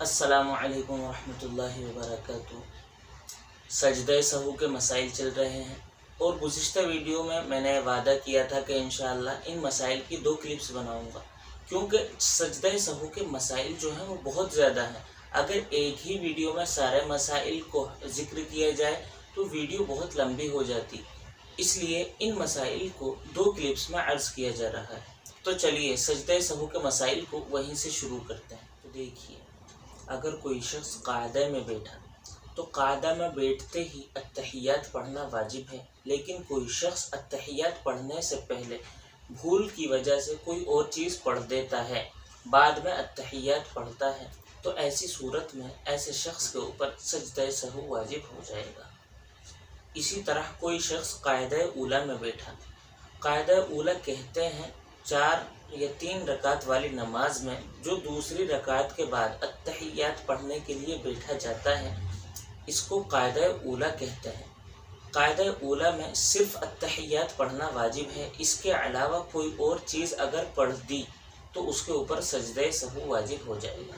अस्सलामु अलैकुम वरहमतुल्लाहि वबरकातुहू। सजदे सहू के मसाइल चल रहे हैं और गुज़िश्ता वीडियो में मैंने वादा किया था कि इंशाअल्लाह इन मसाइल की 2 क्लिप्स बनाऊंगा, क्योंकि सजदे सहू के मसाइल जो हैं वो बहुत ज़्यादा हैं। अगर एक ही वीडियो में सारे मसाइल को ज़िक्र किया जाए तो वीडियो बहुत लंबी हो जाती, इसलिए इन मसाइल को 2 क्लिप्स में अर्ज़ किया जा रहा है। तो चलिए सजदे सहू के मसाइल को वहीं से शुरू करते हैं। तो देखिए, अगर कोई शख्स क़ायदा में बैठा तो क़ायदा में बैठते ही अत्तहियात पढ़ना वाजिब है, लेकिन कोई शख्स अत्तहियात पढ़ने से पहले भूल की वजह से कोई और चीज़ पढ़ देता है, बाद में अत्तहियात पढ़ता है, तो ऐसी सूरत में ऐसे शख्स के ऊपर सजदे सहू वाजिब हो जाएगा। इसी तरह कोई शख्स क़ायदा ऊला में बैठा, क़ायदा ऊला कहते हैं 4 या 3 रकात वाली नमाज में जो दूसरी रकात के बाद अत्तहियात पढ़ने के लिए बैठा जाता है, इसको क़ायदा ऊला कहते हैं। क़ायदा ऊला में सिर्फ़ अत्तहियात पढ़ना वाजिब है, इसके अलावा कोई और चीज़ अगर पढ़ दी तो उसके ऊपर सजदे सहू वाजिब हो जाएगा।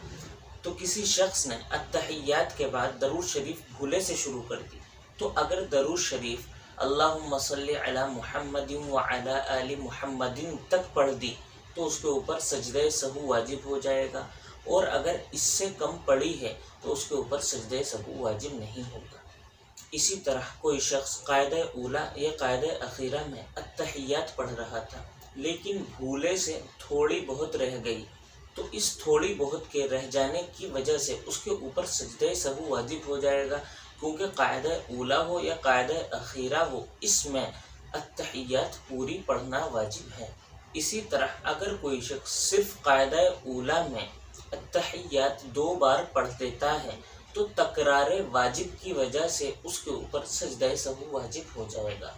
तो किसी शख्स ने अत्तहियात के बाद दरूद शरीफ भूले से शुरू कर दी, तो अगर दरूद शरीफ अल्लाहुम्मा सल्ली अला मुहम्मदिन व अला आलि मुहम्मदिन तक पढ़ दी तो उसके ऊपर सजदे सहू वाजिब हो जाएगा, और अगर इससे कम पढ़ी है तो उसके ऊपर सजदे सहू वाजिब नहीं होगा। इसी तरह कोई शख्स क़ायदा ऊला या क़ायदा अखीरा में अत्तहियात पढ़ रहा था, लेकिन भूले से थोड़ी बहुत रह गई, तो इस थोड़ी बहुत के रह जाने की वजह से उसके ऊपर सजदे सहू वाजिब हो जाएगा, क्योंकि क़ायदा ऊला हो या क़ायदा अखीरा हो, इसमें अत्तहियात पूरी पढ़ना वाजिब है। इसी तरह अगर कोई शख्स सिर्फ़ क़ायदा ऊला में अत्तहियात 2 बार पढ़ देता है तो तकरार वाजिब की वजह से उसके ऊपर सजदे सहू वाजिब हो जाएगा।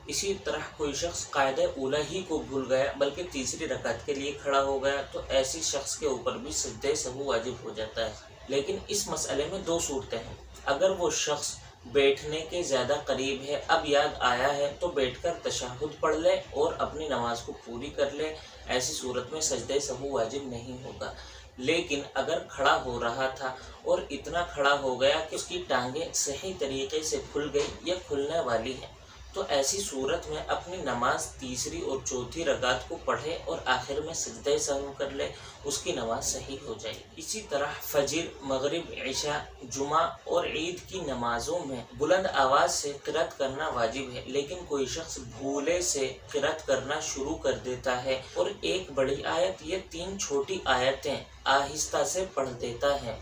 इसी तरह कोई शख्स क़ायदा ऊला ही को भूल गया, बल्कि तीसरी रकात के लिए खड़ा हो गया, तो ऐसी शख्स के ऊपर भी सजदे सहू वाजिब हो जाता है। लेकिन इस मसले में 2 सूरतें हैं। अगर वो शख्स बैठने के ज़्यादा करीब है, अब याद आया है, तो बैठकर तशहुद पढ़ ले और अपनी नमाज को पूरी कर ले, ऐसी सूरत में सजदे सहू वाजिब नहीं होगा। लेकिन अगर खड़ा हो रहा था और इतना खड़ा हो गया कि उसकी टांगें सही तरीके से खुल गई या खुलने वाली है, तो ऐसी सूरत में अपनी नमाज तीसरी और चौथी रकात को पढ़े और आखिर में सजदे सहू कर ले, उसकी नमाज सही हो जाएगी। इसी तरह फजर, मगरिब, इशा, जुमा और ईद की नमाज़ों में बुलंद आवाज़ से क़िरात करना वाजिब है, लेकिन कोई शख्स भूले से क़िरात करना शुरू कर देता है और एक बड़ी आयत या 3 छोटी आयतें आहिस्ता से पढ़ देता है,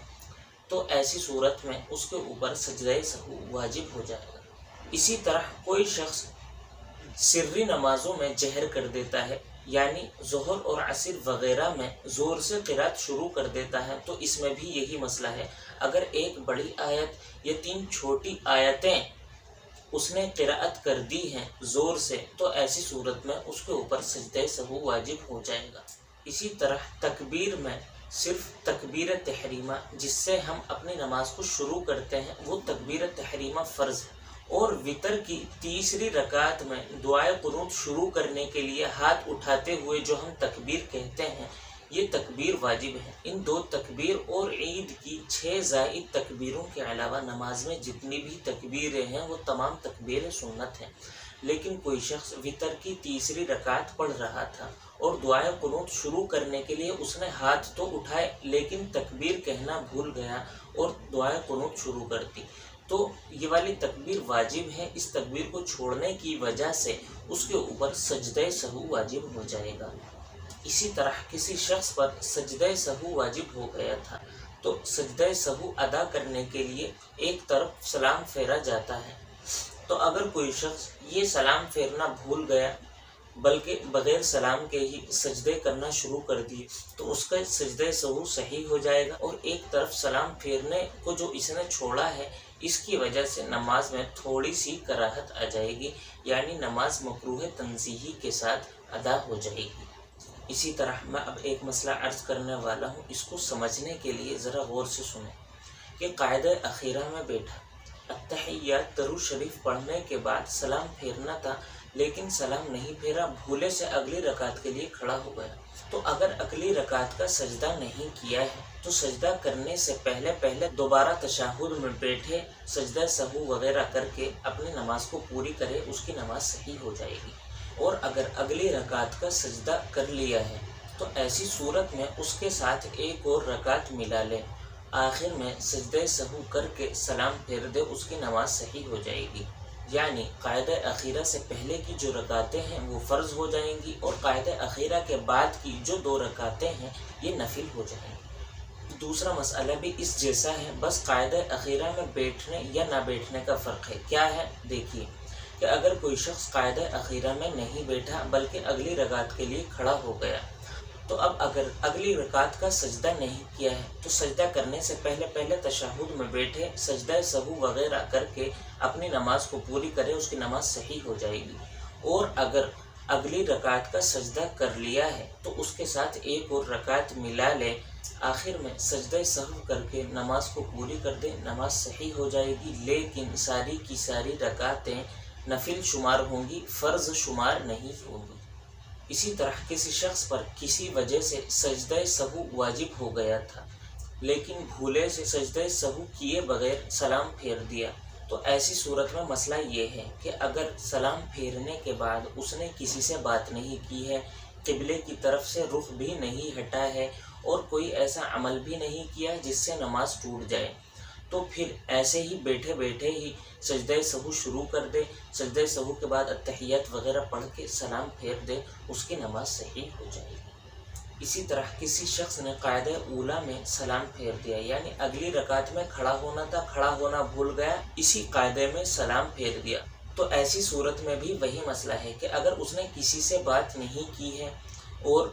तो ऐसी सूरत में उसके ऊपर सजदे सहू वाजिब हो जाएगा। इसी तरह कोई शख्स सिर्री नमाज़ों में जहर कर देता है, यानी ज़ोहर और असर वग़ैरह में ज़ोर से क़िरात शुरू कर देता है, तो इसमें भी यही मसला है। अगर एक बड़ी आयत या 3 छोटी आयतें उसने क़िराअत कर दी हैं ज़ोर से, तो ऐसी सूरत में उसके ऊपर सजदे सहू वाजिब हो जाएगा। इसी तरह तकबीर में सिर्फ़ तकबीर तहरीमा, जिससे हम अपनी नमाज को शुरू करते हैं, वो तकबीर तहरीमा फ़र्ज़ है, और वितर की तीसरी रकात में दुआए कुनूत शुरू करने के लिए हाथ उठाते हुए जो हम तकबीर कहते हैं, ये तकबीर वाजिब है। इन 2 तकबीर और ईद की 6 ज़ाइद तकबीरों के अलावा नमाज में जितनी भी तकबीरें हैं वो तमाम तकबीरें सुन्नत हैं। लेकिन कोई शख्स वितर की तीसरी रकात पढ़ रहा था और दुआए कुनूत शुरू करने के लिए उसने हाथ तो उठाए, लेकिन तकबीर कहना भूल गया और दुआए कुनूत शुरू कर दी, तो ये वाली तकबीर वाजिब है। इस तकबीर को छोड़ने की वजह से उसके ऊपर सजदे सहू वाजिब हो जाएगा। इसी तरह किसी शख्स पर सजदे सहू वाजिब हो गया था, तो सजदे सहू अदा करने के लिए एक तरफ सलाम फेरा जाता है, तो अगर कोई शख्स ये सलाम फेरना भूल गया, बल्कि बग़ैर सलाम के ही सजदे करना शुरू कर दिए, तो उसका सजदे सहू सही हो जाएगा। और एक तरफ सलाम फेरने को जो इसने छोड़ा है, इसकी वजह से नमाज में थोड़ी सी कराहत आ जाएगी, यानी नमाज मकरूह तंज़ीही के साथ अदा हो जाएगी। इसी तरह मैं अब एक मसला अर्ज़ करने वाला हूँ, इसको समझने के लिए ज़रा गौर से सुनें कि क़ायदा अखीरा में बैठा अत्तहियात दरूद शरीफ पढ़ने के बाद सलाम फेरना था, लेकिन सलाम नहीं फेरा, भूले से अगली रकात के लिए खड़ा हो गया, तो अगर अगली रकात का सजदा नहीं किया है تو سجدہ کرنے سے پہلے دوبارہ تشہد میں بیٹھے سجدہ سہو وغیرہ کر کے اپنی نماز کو پوری کرے، اس کی نماز صحیح ہو جائے گی۔ اور اگر اگلی رکعت کا سجدہ کر لیا ہے تو ایسی صورت میں اس کے ساتھ ایک اور رکعت ملا لے، آخر میں سجدہ سہو کر کے سلام پھیر دے، اس کی نماز صحیح ہو جائے گی۔ یعنی قاعدہ اخیرہ سے پہلے کی جو رکعتیں ہیں وہ فرض ہو جائیں گی، اور قاعدہ اخیرہ کے بعد کی جو 2 رکعتیں ہیں یہ نفل ہو جائیں گی۔ دوسرا مسئلہ بھی اس جیسا ہے، بس قاعدہ اخیرہ میں بیٹھنے یا نہ بیٹھنے کا فرق ہے۔ کیا ہے؟ دیکھیے کہ اگر کوئی شخص قاعدہ اخیرہ میں نہیں بیٹھا بلکہ اگلی رکعت کے لیے کھڑا ہو گیا، تو اب اگر اگلی رکعت کا سجدہ نہیں کیا ہے تو سجدہ کرنے سے پہلے تشہد میں بیٹھے سجدہ سہو وغیرہ کر کے اپنی نماز کو پوری کرے، اس کی نماز صحیح ہو جائے گی۔ اور اگر اگلی رکعت کا سجدہ کر لیا ہے تو اس کے ساتھ ایک اور رکعت ملا لے، آخر میں سجدہ سہو کر کے نماز کو پوری کر دے، نماز صحیح ہو جائے گی، لیکن ساری کی ساری رکعتیں نفل شمار ہوں گی، فرض شمار نہیں ہوں گی۔ اسی طرح کسی شخص پر کسی وجہ سے سجدہ سہو واجب ہو گیا تھا، لیکن بھولے سے سجدہ سہو کیے بغیر سلام پھیر دیا، تو ایسی صورت میں مسئلہ یہ ہے کہ اگر سلام پھیرنے کے بعد اس نے کسی سے بات نہیں کی ہے، قبلے کی طرف سے رخ بھی نہیں ہٹا ہے، اور کوئی ایسا عمل بھی نہیں کیا جس سے نماز ٹوٹ جائے، تو پھر ایسے ہی بیٹھے ہی سجدہ سہو شروع کر دے، سجدہ سہو کے بعد اتحیات وغیرہ پڑھ کے سلام پھیر دے، اس کی نماز صحیح ہو جائے گی۔ اسی طرح کسی شخص نے قاعدہ اولا میں سلام پھیر دیا، یعنی اگلی رکعت میں کھڑا ہونا تھا، کھڑا ہونا بھول گیا، اسی قاعدے میں سلام پھیر دیا، تو ایسی صورت میں بھی وہی مسئلہ ہے کہ اگر اس نے کسی سے بات نہیں کی ہے اور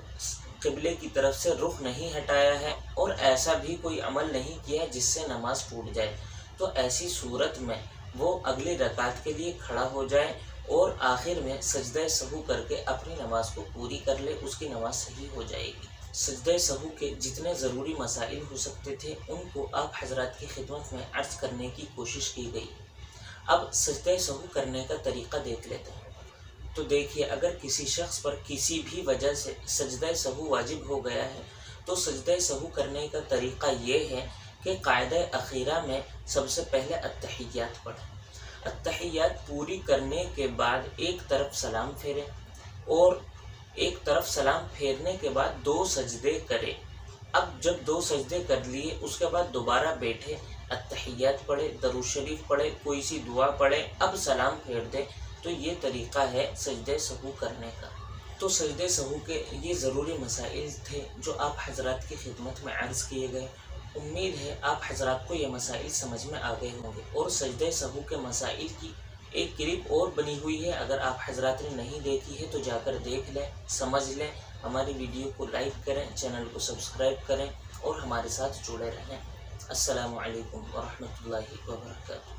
قبلے کی طرف سے رخ نہیں ہٹایا ہے اور ایسا بھی کوئی عمل نہیں کیا جس سے نماز ٹوٹ جائے، تو ایسی صورت میں وہ اگلی رکعت کے لیے کھڑا ہو جائے اور آخر میں سجدہ سہو کر کے اپنی نماز کو پوری کر لے، اس کی نماز صحیح ہو جائے گی۔ سجدہ سہو کے جتنے ضروری مسائل ہو سکتے تھے ان کو آپ حضرات کی خدمت میں عرض کرنے کی کوشش کی گئی۔ اب سجدہ سہو کرنے کا طریقہ دیکھ لیتے ہیں۔ تو دیکھیے، اگر کسی شخص پر کسی بھی وجہ سے سجدہ سہو واجب ہو گیا ہے تو سجدہ سہو کرنے کا طریقہ یہ ہے کہ قاعدہ اخیرہ میں سب سے پہلے اتحیات پڑھیں، اتحیات پوری کرنے کے بعد ایک طرف سلام پھیریں، اور ایک طرف سلام پھیرنے کے بعد 2 سجدے کرے۔ اب جب 2 سجدے کر لیے اس کے بعد دوبارہ بیٹھے، اتحیات پڑھے، درود شریف پڑھے، کوئی سی دعا پڑھے، اب سلام پھیر دے، تو یہ طریقہ ہے سجدہ سہو کرنے کا۔ تو سجدہ سہو کے یہ ضروری مسائل تھے جو آپ حضرات کی خدمت میں عرض کیے گئے۔ امید ہے آپ حضرات کو یہ مسائل سمجھ میں آ گئے ہوں گے، اور سجدہ سہو کے مسائل کی ایک کلپ اور بنی ہوئی ہے، اگر آپ حضرات نے نہیں دیکھی ہے تو جا کر دیکھ لیں، سمجھ لیں۔ ہماری ویڈیو کو لائک کریں، چینل کو سبسکرائب کریں اور ہمارے ساتھ جڑے رہیں۔ السلام علیکم ورحمۃ اللہ وبرکاتہ۔